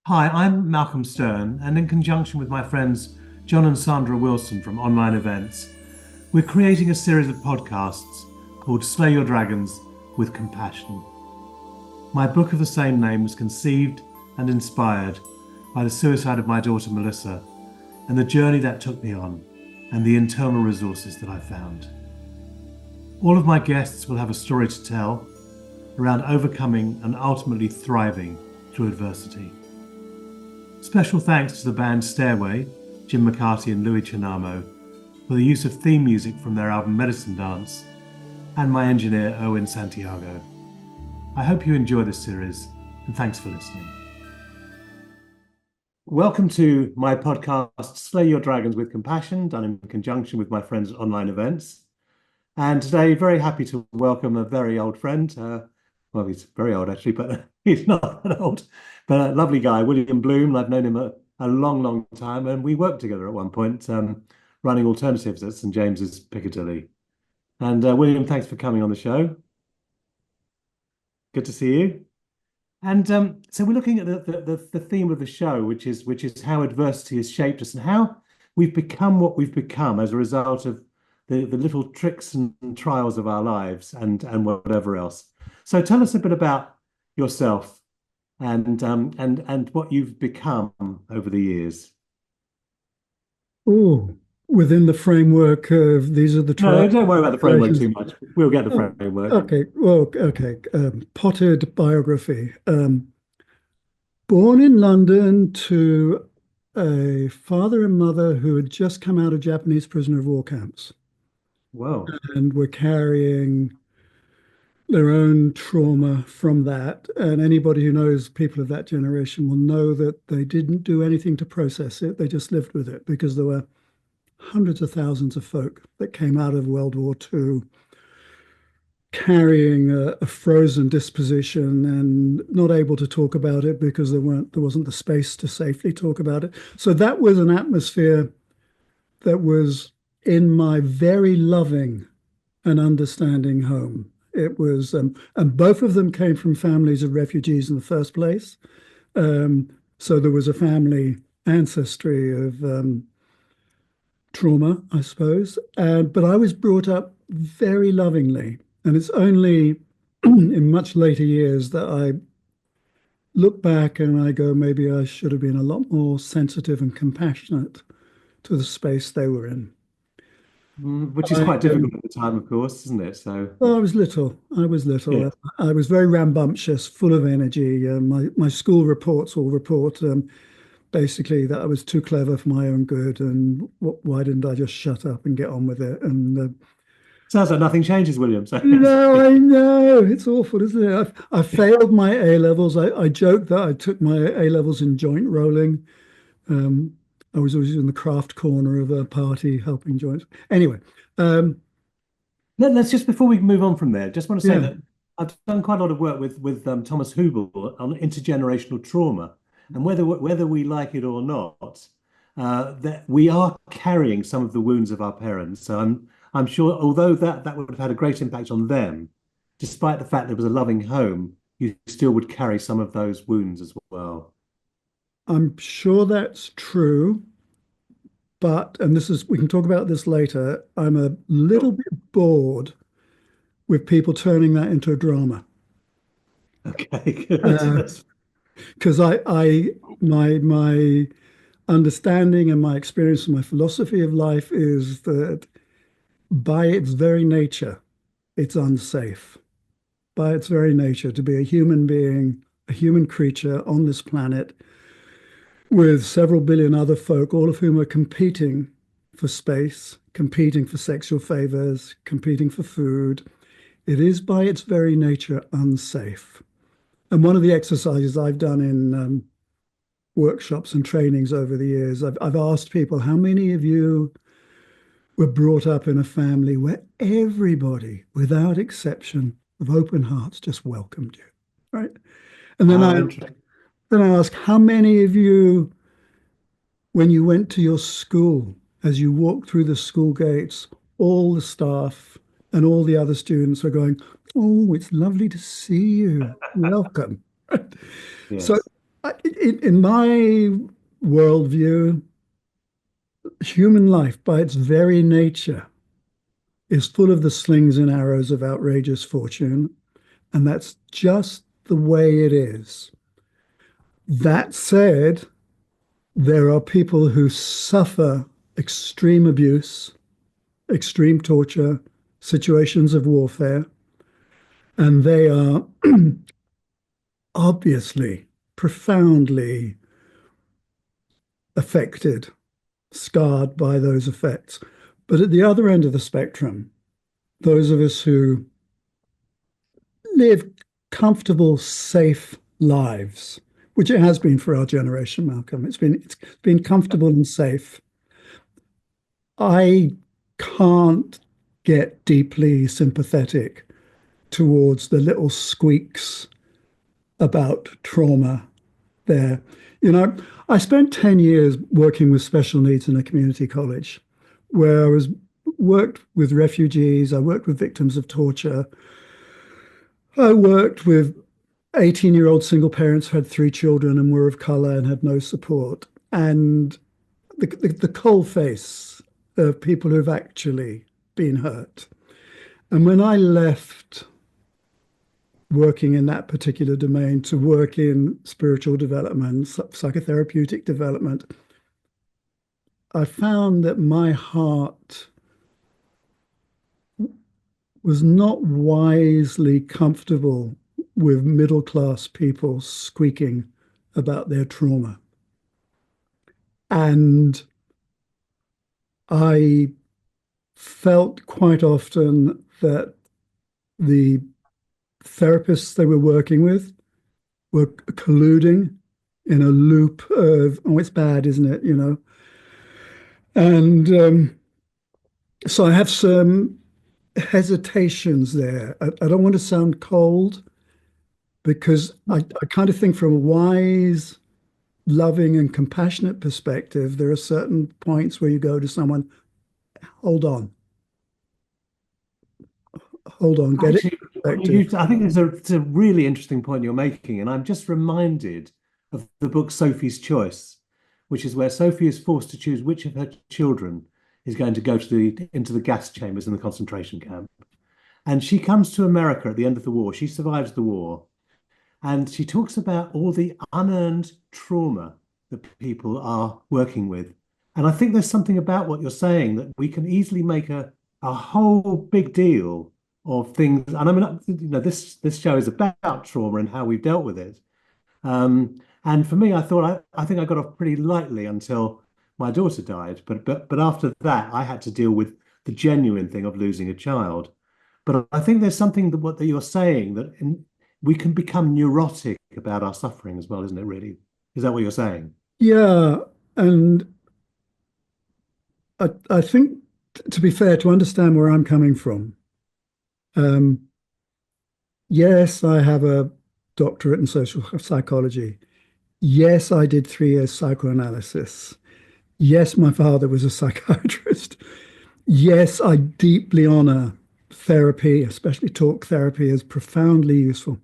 Hi, I'm Malcolm Stern, and in conjunction with my friends John and Sandra Wilson from Online Events, we're creating a series of podcasts called Slay Your Dragons with Compassion. My book of the same name was conceived and inspired by the suicide of my daughter Melissa and the journey that took me on and the internal resources that I found. All of my guests will have a story to tell around overcoming and ultimately thriving through adversity. Special thanks to the band Stairway, Jim McCarty and Louis Chinamo, for the use of theme music from their album Medicine Dance, and my engineer Owen Santiago. I hope you enjoy this series, and thanks for listening. Welcome to my podcast, Slay Your Dragons with Compassion, done in conjunction with my friends at Online Events. And today, very happy to welcome a very old friend. Well, he's very old actually, but he's not that old. But a lovely guy, William Bloom. I've known him a long, long time, and we worked together at one point, running alternatives at St James's Piccadilly. And William, thanks for coming on the show. Good to see you. And so we're looking at the theme of the show, which is how adversity has shaped us and how we've become what we've become as a result of the little tricks and trials of our lives and whatever else. So tell us a bit about yourself and what you've become over the years. Oh, within the framework of these are the No, trials. don't worry about the framework too much. We'll get the Oh, framework. okay, well, okay. Potted biography. Born in London to a father and mother who had just come out of Japanese prisoner of war camps Whoa. and were carrying their own trauma from that. And anybody who knows people of that generation will know that they didn't do anything to process it. They just lived with it because there were hundreds of thousands of folk that came out of World War II carrying a frozen disposition and not able to talk about it because there wasn't the space to safely talk about it. So that was an atmosphere that was in my very loving and understanding home. It was, and both of them came from families of refugees in the first place. So there was a family ancestry of trauma, I suppose. But I was brought up very lovingly. And it's only in much later years that I look back and I go, maybe I should have been a lot more sensitive and compassionate to the space they were in. Which is I, quite difficult at the time, of course, isn't it? So, well, I was little. I was yeah. little. I was very rambunctious, full of energy. My school reports all report basically that I was too clever for my own good, and why didn't I just shut up and get on with it? And Sounds like nothing changes, William. So, no, I know it's awful, isn't it? I failed my A levels. I joked that I took my A levels in joint rolling. Um, I was always in the craft corner of a party helping joints. Anyway, um, let's just before we move on from there, just want to say yeah, that I've done quite a lot of work with Thomas Hubel on intergenerational trauma, and whether we like it or not, that we are carrying some of the wounds of our parents. So I'm sure, although that would have had a great impact on them, despite the fact that it was a loving home, you still would carry some of those wounds as well. I'm sure that's true. But, and this is, we can talk about this later, I'm a little Sure. bit bored with people turning that into a drama. Okay, good. Uh, because my understanding and my experience and my philosophy of life is that by its very nature, it's unsafe. By its very nature, to be a human being, a human creature on this planet with several billion other folk, all of whom are competing for space, competing for sexual favors, competing for food, it is by its very nature unsafe. And one of the exercises I've done in workshops and trainings over the years, I've asked people, how many of you were brought up in a family where everybody, without exception, with open hearts, just welcomed you, right? And then Oh, I interesting. then I ask, how many of you, when you went to your school, as you walked through the school gates, all the staff and all the other students are going, "Oh, it's lovely to see you. Welcome." So Yes. In my worldview, human life, by its very nature, is full of the slings and arrows of outrageous fortune, and that's just the way it is. That said, there are people who suffer extreme abuse, extreme torture, situations of warfare, and they are obviously profoundly affected, scarred by those effects. But at the other end of the spectrum, those of us who live comfortable, safe lives, which it has been for our generation, Malcolm. It's been comfortable and safe. I can't get deeply sympathetic towards the little squeaks about trauma there. You know, I spent 10 years working with special needs in a community college where I was worked with refugees, I worked with victims of torture, I worked with 18-year-old single parents who had three children and were of color and had no support. And the cold face of people who've actually been hurt. And when I left working in that particular domain to work in spiritual development, psychotherapeutic development, I found that my heart was not wisely comfortable with middle class people squeaking about their trauma. And I felt quite often that the therapists they were working with were colluding in a loop of, oh, it's bad, isn't it? You know. And so I have some hesitations there. I don't want to sound cold because I kind of think from a wise, loving, and compassionate perspective, there are certain points where you go to someone, hold on, hold on, get it Actually, in perspective. I think it's a really interesting point you're making, and I'm just reminded of the book Sophie's Choice, which is where Sophie is forced to choose which of her children is going to go to the into the gas chambers in the concentration camp. And she comes to America at the end of the war. She survives the war, and she talks about all the unearned trauma that people are working with. And I think there's something about what you're saying that we can easily make a whole big deal of things. And I mean, this show is about trauma and how we've dealt with it. And for me, I think I got off pretty lightly until my daughter died. But after that, I had to deal with the genuine thing of losing a child. But I think there's something that what that you're saying we can become neurotic about our suffering as well, isn't it? Really, is that what you're saying? Yeah, and I think to be fair, to understand where I'm coming from, um, yes, I have a doctorate in social psychology. Yes, I did 3 years psychoanalysis. Yes, my father was a psychiatrist. Yes, I deeply honor therapy, especially talk therapy, as profoundly useful.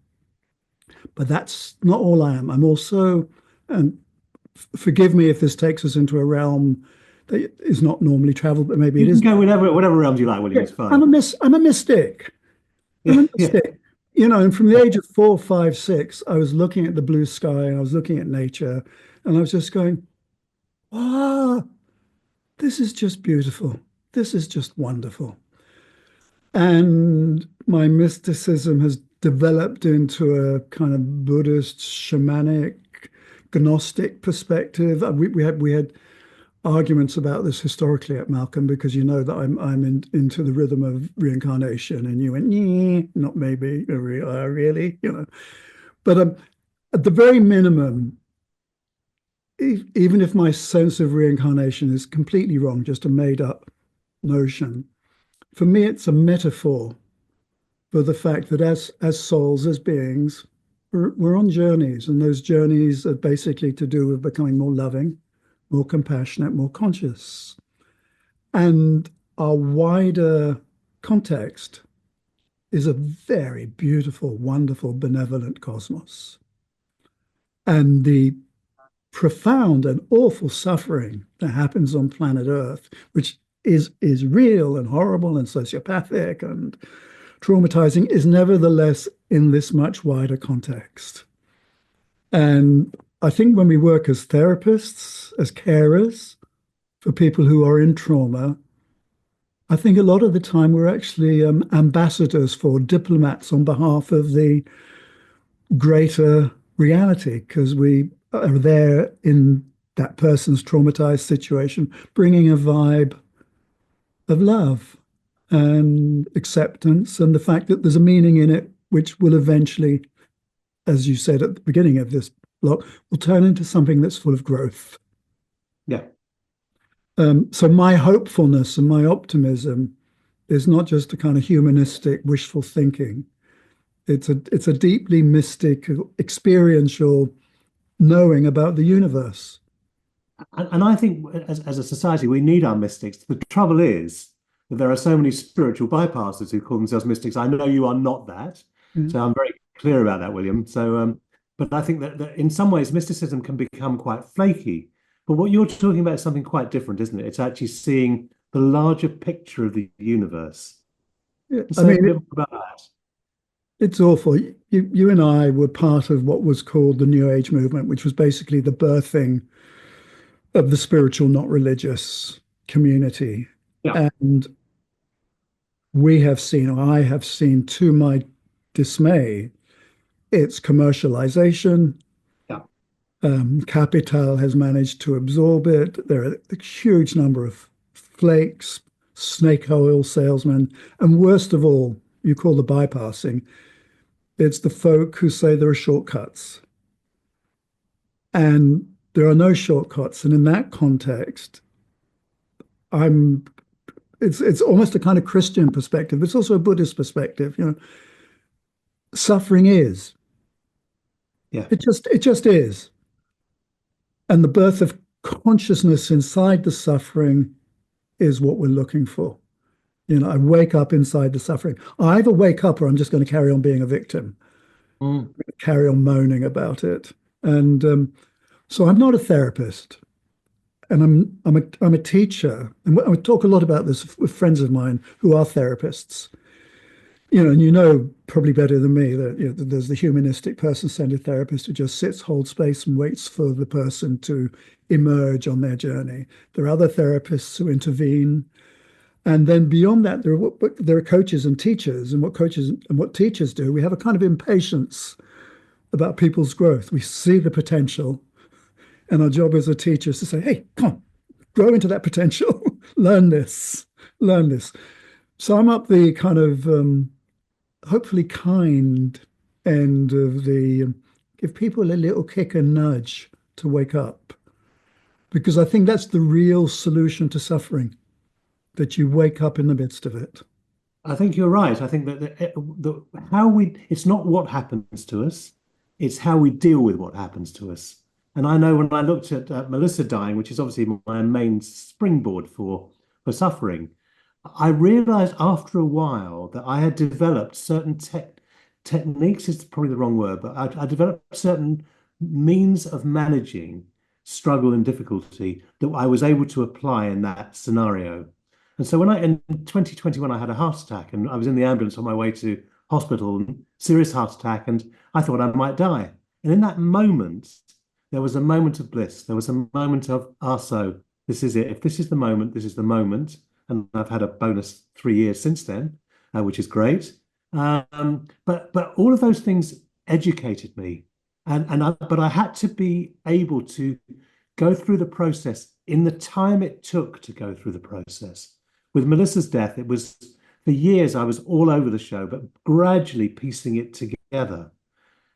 But that's not all I am. I'm also, and forgive me if this takes us into a realm that is not normally traveled, but maybe it You can is. go whatever realms you like, William. Yeah, It's fine. I'm a mystic. I'm Yeah, a yeah. mystic. You know, and from the age of 4, 5, 6, I was looking at the blue sky and I was looking at nature and I was just going, wow, this is just beautiful. This is just wonderful. And my mysticism has developed into a kind of Buddhist, shamanic, Gnostic perspective. We had arguments about this historically at Malcolm because you know that into the rhythm of reincarnation, and you went, yeah, not maybe, really, you know. But at the very minimum, even if my sense of reincarnation is completely wrong, just a made up notion, for me, it's a metaphor for the fact that as souls, as beings, we're on journeys, and those journeys are basically to do with becoming more loving, more compassionate, more conscious. And our wider context is a very beautiful, wonderful, benevolent cosmos. and the profound and awful suffering that happens on planet Earth, which is real and horrible and sociopathic and traumatizing, is nevertheless in this much wider context. And I think when we work as therapists, as carers for people who are in trauma, I think a lot of the time we're actually ambassadors for diplomats on behalf of the greater reality, because we are there in that person's traumatized situation, bringing a vibe of love and acceptance and the fact that there's a meaning in it, which will eventually, as you said at the beginning of this block, will turn into something that's full of growth. Yeah. So my hopefulness and my optimism is not just a kind of humanistic wishful thinking. It's a deeply mystic, experiential knowing about the universe. And I think as a society, we need our mystics. The trouble is that there are so many spiritual bypassers who call themselves mystics. I know you are not that. Mm. So I'm very clear about that, William. So, but I think that in some ways, mysticism can become quite flaky. But what you're talking about is something quite different, isn't it? It's actually seeing the larger picture of the universe. Yeah, I Say a mean, bit more about that. it's awful. You and I were part of what was called the New Age movement, which was basically the birthing of the spiritual, not religious community. Yeah, And we have seen, or I have seen to my dismay, its commercialization. yeah. Capital has managed to absorb it. There are a huge number of flakes, snake oil salesmen, and worst of all, you call the bypassing, it's the folk who say there are shortcuts. And there are no shortcuts. And in that context, I'm it's almost a kind of Christian perspective. It's also a Buddhist perspective. Suffering is. Yeah. It just is. And the birth of consciousness inside the suffering is what we're looking for. I wake up inside the suffering. I either wake up or I'm just going to carry on being a victim, Mm. carry on moaning about it. And so I'm not a therapist, and I'm a teacher. And I talk a lot about this with friends of mine who are therapists. And probably better than me that there's the humanistic person-centered therapist who just sits, holds space, and waits for the person to emerge on their journey. There are other therapists who intervene. And then beyond that, there are coaches and teachers, and what coaches and what teachers do. We have a kind of impatience about people's growth. We see the potential, and our job as a teacher is to say, "Hey, come on, grow into that potential, learn this, learn this." So I'm up the kind of hopefully kind end of the give people a little kick and nudge to wake up, because I think that's the real solution to suffering, that you wake up in the midst of it. I think you're right. I think that how it's not what happens to us, it's how we deal with what happens to us. And I know when I looked at Melissa dying, which is obviously my main springboard for suffering, I realized after a while that I had developed certain techniques, is probably the wrong word, but I developed certain means of managing struggle and difficulty that I was able to apply in that scenario. And so in 2021, I had a heart attack and I was in the ambulance on my way to hospital, serious heart attack, and I thought I might die. And in that moment, there was a moment of bliss. There was a moment of, so this is it. If this is the moment, this is the moment. And I've had a bonus 3 years since then, which is great. But all of those things educated me, but I had to be able to go through the process in the time it took to go through the process. With Melissa's death, it was for years I was all over the show, but gradually piecing it together.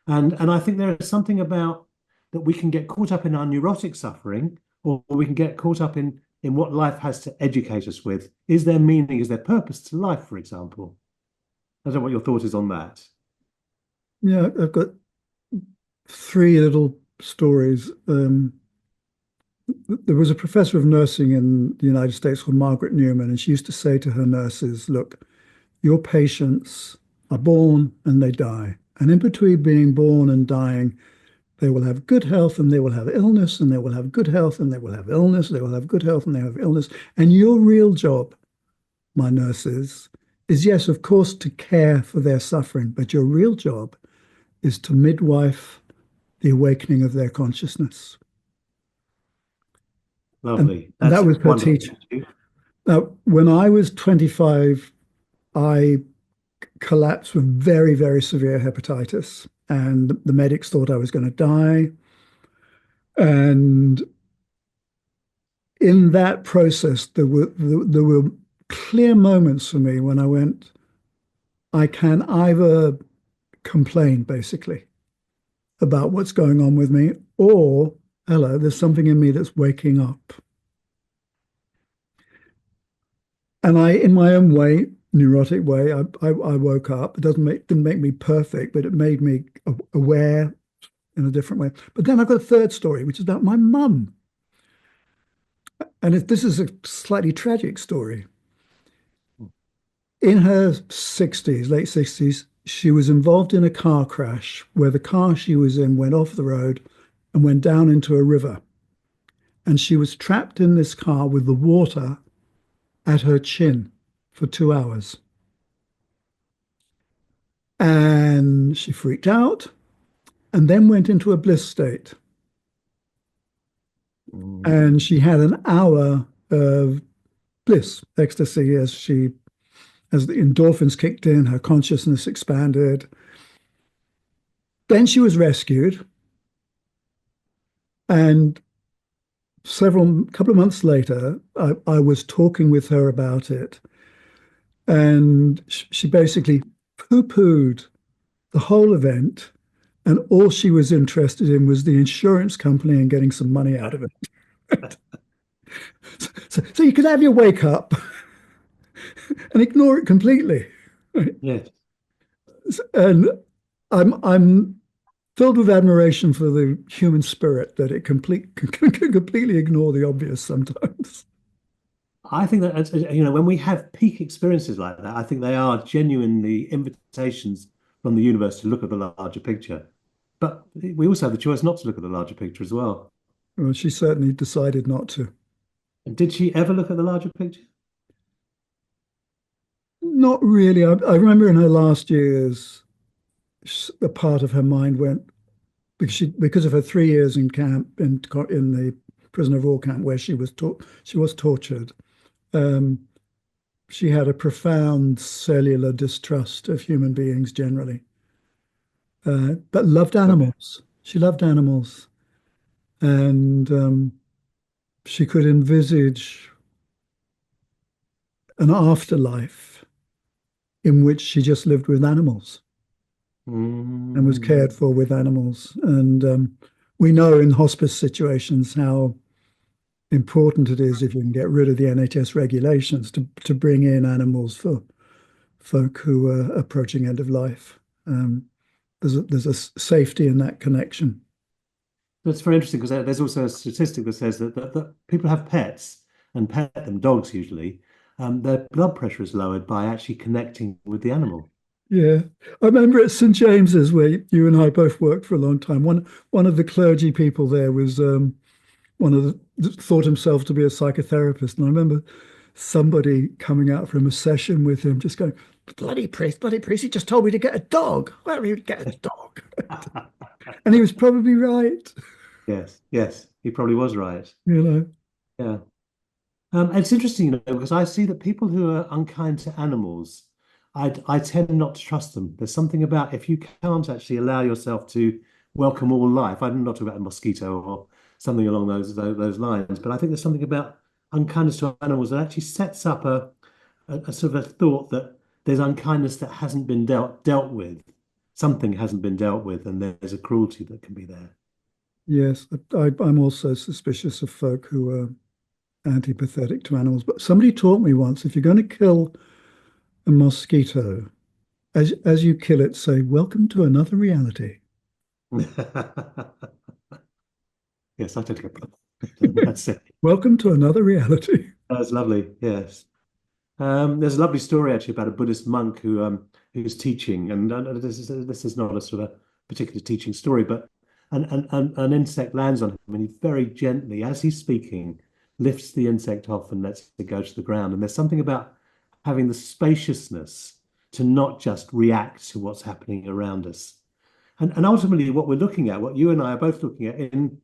And I think there is something about that we can get caught up in our neurotic suffering, or we can get caught up in what life has to educate us with. Is there meaning? Is there purpose to life, for example? I don't know what your thought is on that. Yeah, I've got three little stories. There was a professor of nursing in the United States called Margaret Newman, and she used to say to her nurses, "Look, your patients are born and they die. And in between being born and dying, They will have good health and they will have illness, and they will have good health and they will have illness. They will have good health and they have illness. And your real job, my nurses, is yes, of course, to care for their suffering, but your real job is to midwife the awakening of their consciousness. Lovely. And that That's was her wonderful. teaching. Now, when I was 25, I collapsed with very, very severe hepatitis, and the medics thought I was going to die. And in that process, there were clear moments for me when I went, I can either complain basically about what's going on with me, or hello, there's something in me that's waking up. And I, in my own way, neurotic way, I woke up. It didn't make me perfect, but it made me aware in a different way. But then I've got a third story, which is about my mum. And this is a slightly tragic story. In her 60s, late 60s, she was involved in a car crash where the car she was in went off the road and went down into a river. And she was trapped in this car with the water at her chin for 2 hours. And she freaked out and then went into a bliss state. And she had an hour of bliss, ecstasy, as the endorphins kicked in, her consciousness expanded. Then she was rescued. And couple of months later, I was talking with her about it. And she basically poo-pooed the whole event. And all she was interested in was the insurance company and getting some money out of it. So you could have your wake up and ignore it completely. Right? Yes. And I'm filled with admiration for the human spirit that it can completely ignore the obvious sometimes. I think that, when we have peak experiences like that, I think they are genuinely invitations from the universe to look at the larger picture. But we also have the choice not to look at the larger picture as well. Well, she certainly decided not to. And did she ever look at the larger picture? Not really. I remember in her last years, a part of her mind went because of her 3 years in camp in the prisoner of war camp where she was tortured. Um, she had a profound cellular distrust of human beings generally, but loved animals. She loved animals, and she could envisage an afterlife in which she just lived with animals and was cared for with animals. And we know in hospice situations how important it is if you can get rid of the NHS regulations to bring in animals for folk who are approaching end of life. There's a safety in that connection. That's very interesting because there's also a statistic that says that people have pets and pet them, dogs usually, their blood pressure is lowered by actually connecting with the animal. Yeah, I remember at St James's where you and I both worked for a long time. One of the clergy people there was thought himself to be a psychotherapist, and I remember somebody coming out from a session with him, just going, bloody priest, he just told me to get a dog. Where are you get a dog?" And he was probably right. Yes, he probably was right. You know. Yeah. It's interesting, because I see that people who are unkind to animals, I tend not to trust them. There's something about if you can't actually allow yourself to welcome all life. I'm not talking about a mosquito or something along those lines, but I think there's something about unkindness to animals that actually sets up a sort of a thought that there's unkindness that hasn't been dealt with. Something hasn't been dealt with, and there's a cruelty that can be there. Yes, I'm also suspicious of folk who are antipathetic to animals. But somebody taught me once, if you're going to kill a mosquito, as you kill it, say, "Welcome to another reality." Yes, I tend to go. That's it. Welcome to another reality. That's lovely. Yes. There's a lovely story actually about a Buddhist monk who's teaching, and this is not a sort of a particular teaching story, but and an insect lands on him, and he very gently, as he's speaking, lifts the insect off and lets it go to the ground. And there's something about having the spaciousness to not just react to what's happening around us. And ultimately, what we're looking at, what you and I are both looking at in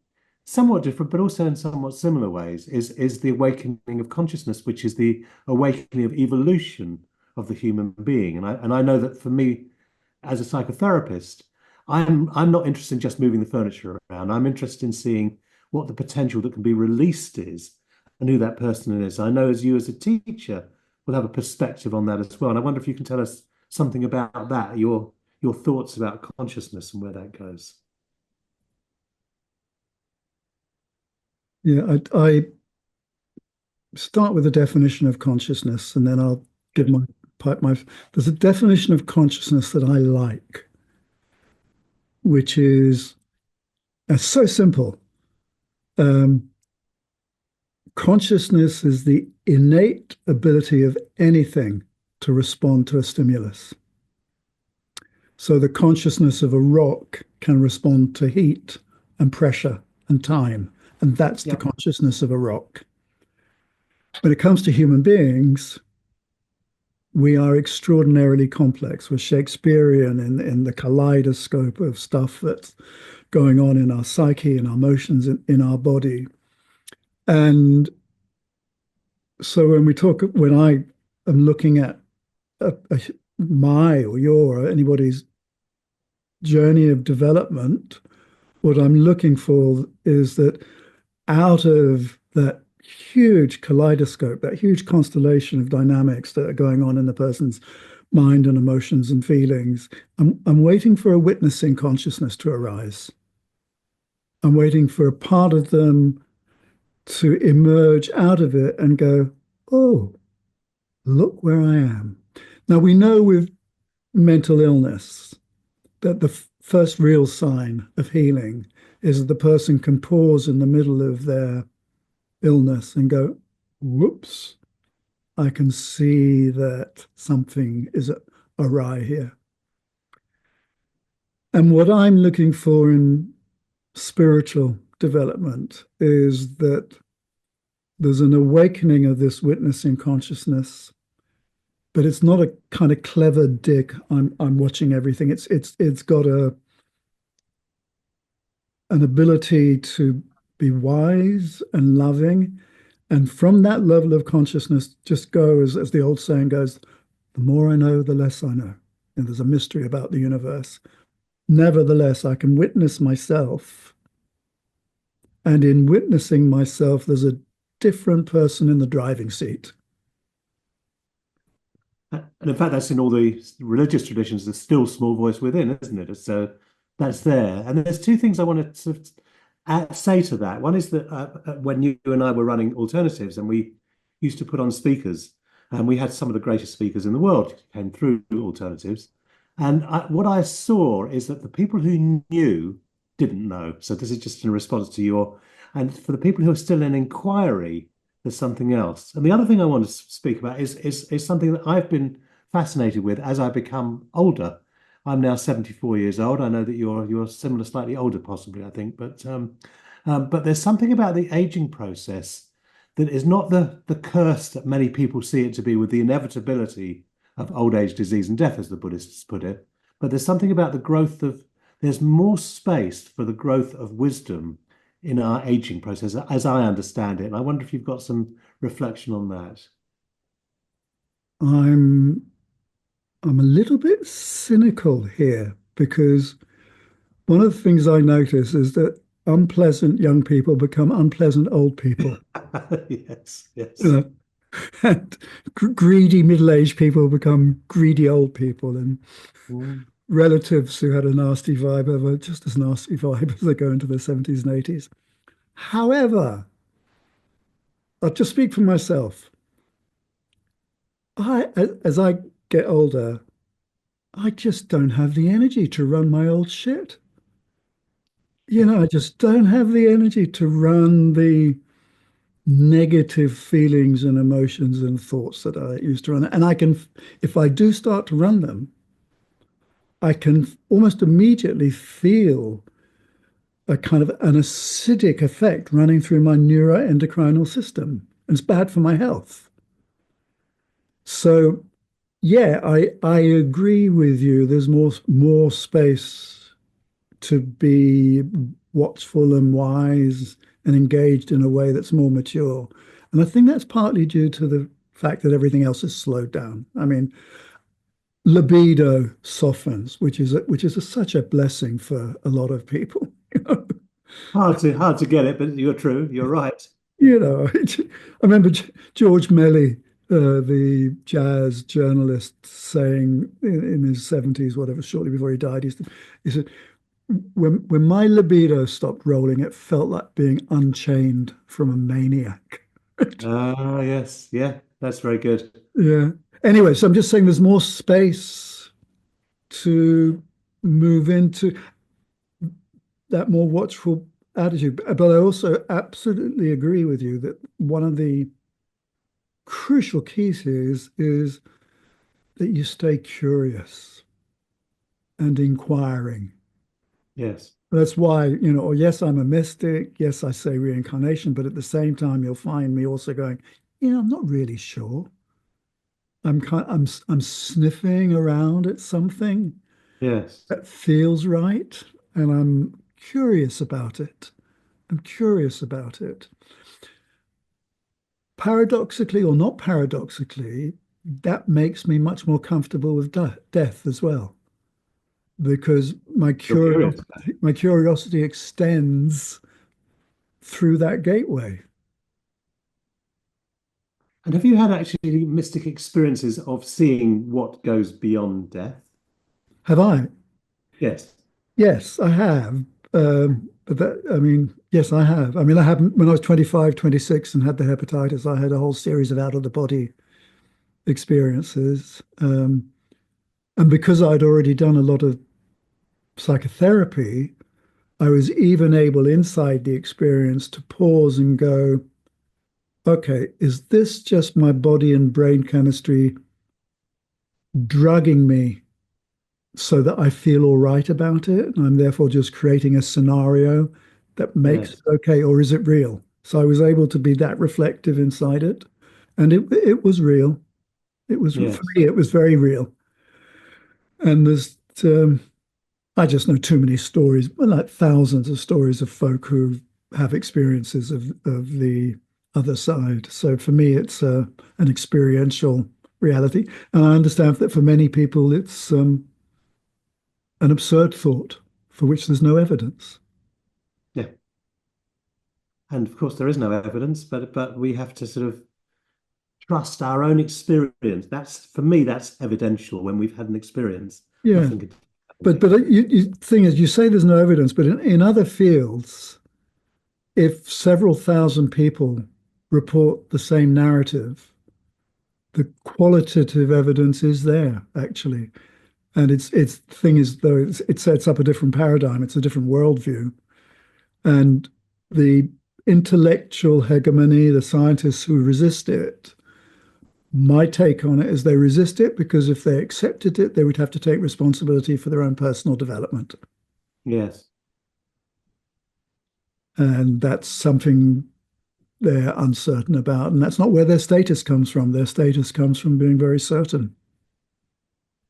somewhat different, but also in somewhat similar ways, is the awakening of consciousness, which is the awakening of evolution of the human being. And I know that for me, as a psychotherapist, I'm not interested in just moving the furniture around. I'm interested in seeing what the potential that can be released is and who that person is. I know as you as a teacher will have a perspective on that as well. And I wonder if you can tell us something about that, your thoughts about consciousness and where that goes. Yeah, I start with a definition of consciousness, and then I'll give Good. my. There's a definition of consciousness that I like, which is so simple. Um, Consciousness is the innate ability of anything to respond to a stimulus. So the consciousness of a rock can respond to heat and pressure and time, and that's the Yep. consciousness of a rock. When it comes to human beings, we are extraordinarily complex. We're Shakespearean in the kaleidoscope of stuff that's going on in our psyche, in our emotions, in our body. And so when I am looking at my or your or anybody's journey of development, what I'm looking for is that out of that huge kaleidoscope, that huge constellation of dynamics that are going on in the person's mind and emotions and feelings, I'm waiting for a witnessing consciousness to arise. I'm waiting for a part of them to emerge out of it and go, oh, look where I am. Now, we know with mental illness that the first real sign of healing is that the person can pause in the middle of their illness and go, whoops, I can see that something is awry here. And what I'm looking for in spiritual development is that there's an awakening of this witnessing consciousness, but it's not a kind of clever dick. I'm watching everything. It's got an ability to be wise and loving, and from that level of consciousness, just go as the old saying goes, the more I know, the less I know. And there's a mystery about the universe. Nevertheless, I can witness myself, and in witnessing myself, there's a different person in the driving seat. And in fact, that's in all the religious traditions, the still small voice within, isn't it? So that's there. And there's two things I want to sort of say to that. One is that when you and I were running alternatives and we used to put on speakers, and we had some of the greatest speakers in the world came through alternatives. And what I saw is that the people who knew didn't know. So this is just in response to your, and for the people who are still in inquiry, there's something else. And the other thing I want to speak about is something that I've been fascinated with as I become older. I'm now 74 years old. I know that you're similar, slightly older, possibly, I think. But there's something about the aging process that is not the curse that many people see it to be, with the inevitability of old age, disease, and death, as the Buddhists put it. But there's something about the growth of, there's more space for the growth of wisdom in our aging process, as I understand it. And I wonder if you've got some reflection on that. I'm I'm a little bit cynical here because one of the things I notice is that unpleasant young people become unpleasant old people. Yes, You yes. know, and greedy middle-aged people become greedy old people, and Mm. relatives who had a nasty vibe have a just as nasty vibe as they go into their 70s and 80s. However, I'll just speak for myself. As I get older, I just don't have the energy to run my old shit. I just don't have the energy to run the negative feelings and emotions and thoughts that I used to run. And if I do start to run them, I can almost immediately feel a kind of an acidic effect running through my neuroendocrinal system. And it's bad for my health. So yeah, I agree with you. There's more space to be watchful and wise and engaged in a way that's more mature. And I think that's partly due to the fact that everything else is slowed down. I mean, libido softens, such a blessing for a lot of people. Hard to get it, but you're true. You're right. You know, I remember George Melly, the jazz journalist, saying in his 70s, whatever, shortly before he died, he said, when my libido stopped rolling, it felt like being unchained from a maniac. Ah, yes, yeah, that's very good. Yeah. Anyway, so I'm just saying there's more space to move into that more watchful attitude. But I also absolutely agree with you that one of the crucial keys here is that you stay curious and inquiring. Yes, That's why, oh, yes, I'm a mystic. Yes, I say reincarnation, but at the same time, you'll find me also going, I'm not really sure. I'm sniffing around at something yes, that feels right, and I'm curious about it. I'm curious about it. Paradoxically or not paradoxically, that makes me much more comfortable with death as well, because you're curious. my curiosity extends through that gateway. And have you had actually mystic experiences of seeing what goes beyond death? Have I? Yes. Yes, I have. But I mean, yes, I have. I mean, I haven't, when I was 25, 26 and had the hepatitis, I had a whole series of out of the body experiences. And because I'd already done a lot of psychotherapy, I was even able inside the experience to pause and go, okay, is this just my body and brain chemistry drugging me so that I feel all right about it? And I'm therefore just creating a scenario that makes it Yes. okay, or is it real? So I was able to be that reflective inside it. And it was real. It was, for Yes. me, it was very real. And I just know too many stories, well, like thousands of stories of folk who have experiences of the other side. So for me, it's an experiential reality. And I understand that for many people, it's an absurd thought for which there's no evidence. Yeah. And of course, there is no evidence, but we have to sort of trust our own experience. That's for me, that's evidential when we've had an experience. Yeah. Nothing could But me. thing is, you say there's no evidence, but in other fields, if several thousand people report the same narrative, the qualitative evidence is there actually. And it's thing is though it sets up a different paradigm, it's a different worldview. And the intellectual hegemony, the scientists who resist it, my take on it is they resist it because if they accepted it, they would have to take responsibility for their own personal development. Yes. And that's something they're uncertain about. And that's not where their status comes from. Their status comes from being very certain.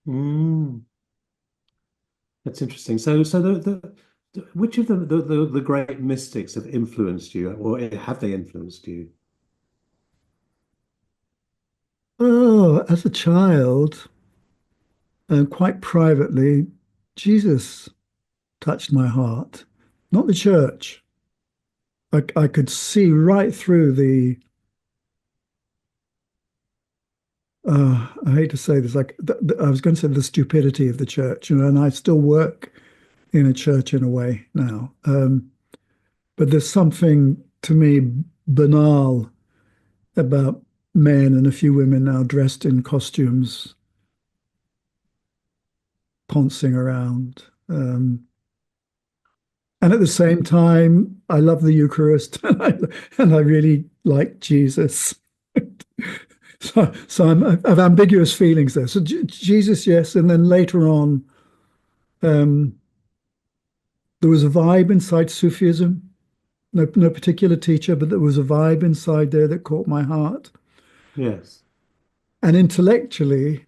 Mm, that's interesting. So which of the great mystics have influenced you, or have they influenced you? Oh, as a child, quite privately, Jesus touched my heart, not the church. I could see right through I hate to say this, like I was going to say the stupidity of the church, and I still work in a church in a way now. But there's something to me banal about men and a few women now dressed in costumes, poncing around. And at the same time, I love the Eucharist and I really like Jesus. So I have ambiguous feelings there. So Jesus, yes, and then later on, um, there was a vibe inside Sufism. No particular teacher, but there was a vibe inside there that caught my heart. Yes. And intellectually,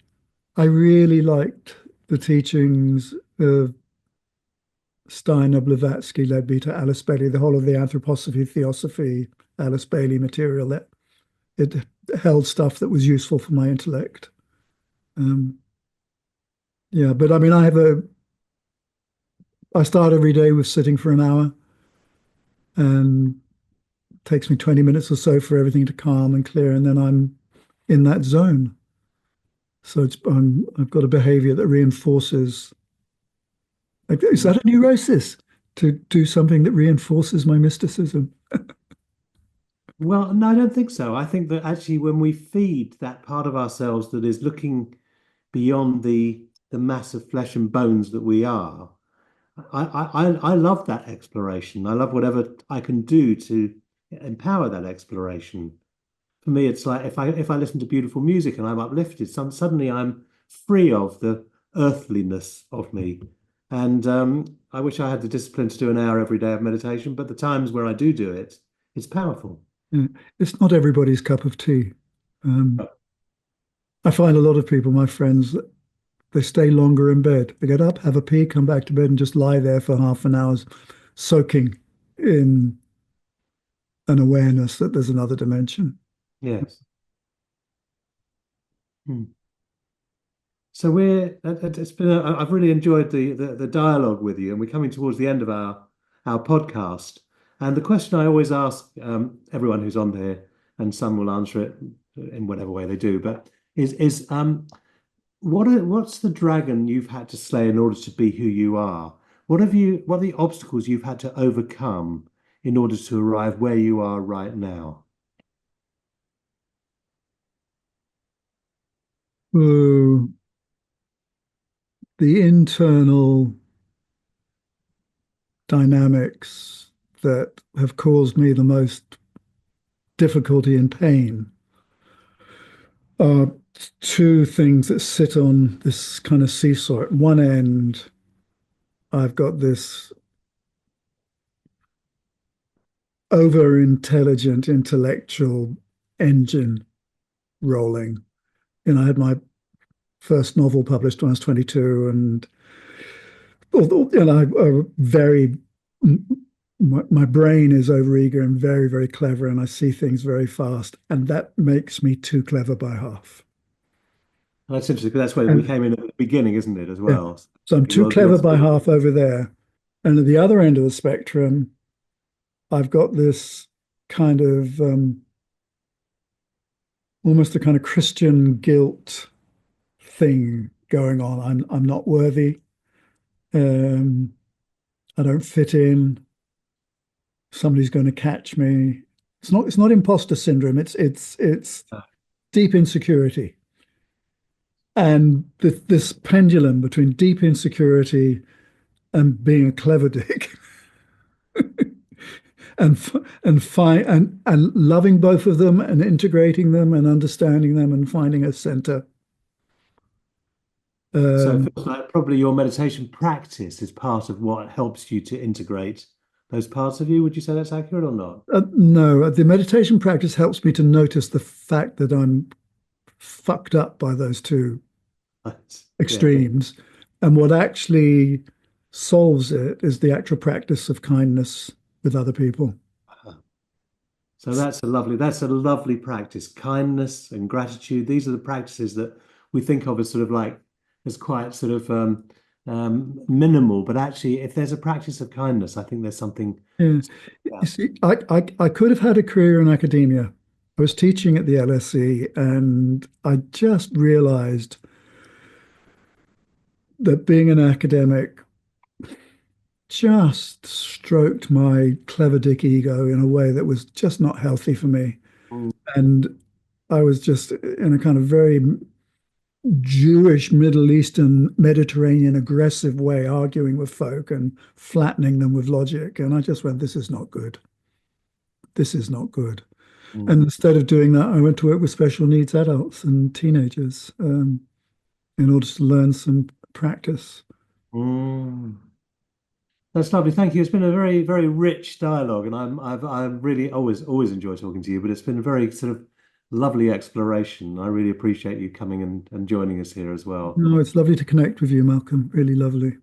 I really liked the teachings of Steiner, Blavatsky, led me to Alice Bailey, the whole of the anthroposophy, theosophy, Alice Bailey material. That it held stuff that was useful for my intellect. Um, yeah, but I mean, I start every day with sitting for an hour, and it takes me 20 minutes or so for everything to calm and clear, and then I'm in that zone. So I've got a behavior that reinforces. Like, is that a neurosis to do something that reinforces my mysticism? Well, no, I don't think so. I think that actually when we feed that part of ourselves that is looking beyond the mass of flesh and bones that we are, I love that exploration. I love whatever I can do to empower that exploration. For me, it's like if I listen to beautiful music and I'm uplifted, suddenly I'm free of the earthliness of me. And I wish I had the discipline to do an hour every day of meditation, but the times where I do it, it's powerful. Yeah, it's not everybody's cup of tea. Um, I find a lot of people, my friends, they stay longer in bed. They get up, have a pee, come back to bed, and just lie there for half an hour, soaking in an awareness that there's another dimension. Yes. Hmm. So we're it's been I've really enjoyed the dialogue with you, and we're coming towards the end of our podcast. And the question I always ask everyone who's on here, and some will answer it in whatever way they do, but is what's the dragon you've had to slay in order to be who you are? What are the obstacles you've had to overcome in order to arrive where you are right now? So the internal dynamics that have caused me the most difficulty and pain are two things that sit on this kind of seesaw. At one end, I've got this over intelligent intellectual engine rolling. I had my first novel published when I was 22, and although I very my brain is overeager and very, very clever, and I see things very fast, and that makes me too clever by half. That's interesting because that's where we And came in at the beginning, isn't it, as yeah, well? so I'm too You're clever by half over there. And at the other end of the spectrum, I've got this kind of almost a kind of Christian guilt thing going on. I'm not worthy. Um, I don't fit in. Somebody's going to catch me. It's not imposter syndrome. It's deep insecurity. And this pendulum between deep insecurity and being a clever dick and and loving both of them and integrating them and understanding them and finding a center. So it Um, feels like probably your meditation practice is part of what helps you to integrate those parts of you. Would you say that's accurate or not? no, the meditation practice helps me to notice the fact that I'm fucked up by those two Right. Yeah. extremes. And what actually solves it is the actual practice of kindness with other people. So that's a lovely practice. Kindness and gratitude. These are the practices that we think of as sort of like as quite sort of minimal, but actually, if there's a practice of kindness, I think there's something. Yeah. Yeah. You see, I could have had a career in academia. I was teaching at the LSE, and I just realized that being an academic just stroked my clever dick ego in a way that was just not healthy for me. Mm. And I was just in a kind of very Jewish, Middle Eastern, Mediterranean aggressive way arguing with folk and flattening them with logic. And I just went, this is not good. This is not good. And Mm. instead of doing that, I went to work with special needs adults and teenagers in order to learn some practice. Mm. That's lovely. Thank you. It's been a very, very rich dialogue, and I've really always enjoyed talking to you. But it's been a very sort of lovely exploration. I really appreciate you coming and joining us here as well. No, it's lovely to connect with you, Malcolm. Really lovely.